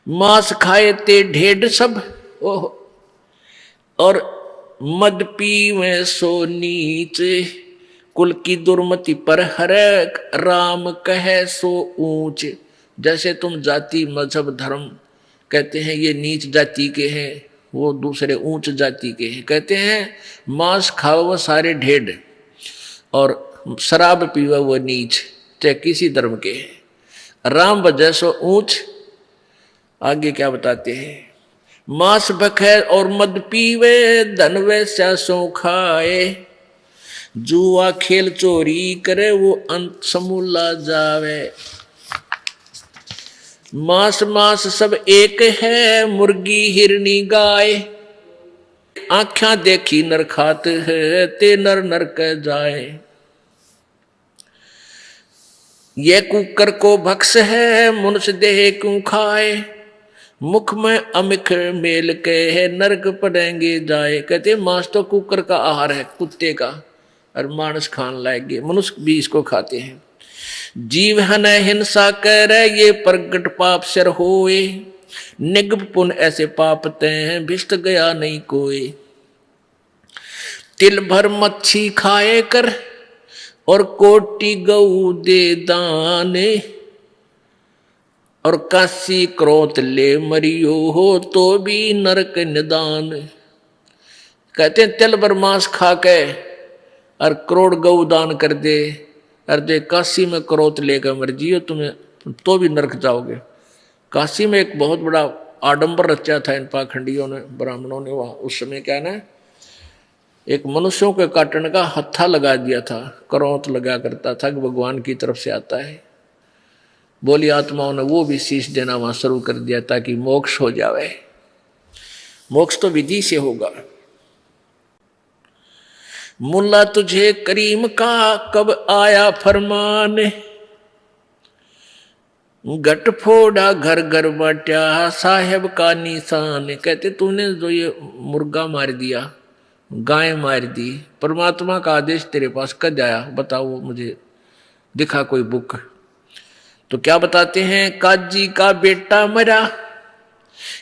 मांस खाए ते ढेड सब, ओह, और मद पीवे सो नीच, कुल की दुर्मति पर हरे, राम कहे सो ऊंच। जैसे तुम जाति मजहब धर्म कहते हैं ये नीच जाति के हैं, वो दूसरे ऊंच जाति के हैं। कहते हैं मांस खाओ वो सारे ढेड और शराब पीवा वो नीच, चाहे किसी धर्म के हैं। राम वजह सो ऊंच। आगे क्या बताते हैं, मांस बखे और मद पीवे, धन वैसा सो खाए, जुआ खेल चोरी करे वो अंत समूला जावे। मांस मांस सब एक है, मुर्गी हिरनी गाय, आंख्या देखी नर खात है, ते नर नर कह जाए। ये कुकर को भक्स है, मनुष्य देह क्यों खाए, मुख में अमिख मेल के है, नरक पड़ेंगे जाए। कहते मांस तो कुकर का आहार है, कुत्ते का, और मानस खान लाएंगे, मनुष्य भी इसको खाते हैं। जीव हन हिंसा करे, ये प्रगट पाप सर होए, निगम पुन ऐसे पापते हैं, भिष्ट गया नहीं कोई। तिल भर मच्छी खाए कर, और कोटि गऊ दे दाने, और काशी क्रोध ले मरियो हो, तो भी नरक निदान। कहते हैं तिल भर मांस खा के और करोड़ गऊ दान कर दे, और जो काशी में क्रोध लेकर मर जियो तुम्हें तो भी नरक जाओगे। काशी में एक बहुत बड़ा आडंबर रचा था इन पाखंडियों ने, ब्राह्मणों ने। वहां उस समय क्या ना, एक मनुष्यों के काटने का हत्था लगा दिया था, क्रोध लगा करता था कि भगवान की तरफ से आता है। बोली आत्माओं ने वो भी शीश देना वहां शुरू कर दिया ताकि मोक्ष हो जावे। मोक्ष तो विधि से होगा। मुल्ला तुझे करीम का कब आया फरमान, गट फोड़ा घर घर बांटा, साहेब का निशान। कहते तूने जो ये मुर्गा मार दिया, गाय मार दी, परमात्मा का आदेश तेरे पास कब आया, बताओ मुझे, दिखा कोई बुक। तो क्या बताते हैं, काजी का बेटा मरा,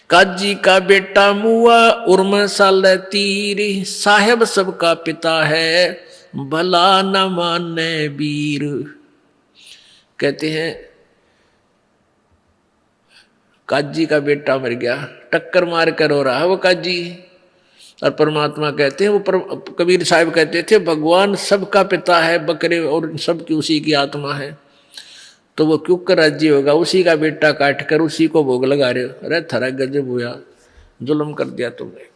काजी का बेटा मुआ, उर्म साल तीर, साहेब सबका पिता है, भला न माने वीर। कहते हैं काजी का बेटा मर गया, टक्कर मार कर रो रहा है वो काजी, और परमात्मा कहते हैं वो कबीर साहब कहते थे भगवान सबका पिता है, बकरे और सबकी उसी की आत्मा है, तो वो क्यों कर राज्य होगा, उसी का बेटा काट कर उसी को भोग लगा रहे हो। अरे थरा गजब हुआ, जुल्म कर दिया तुमने।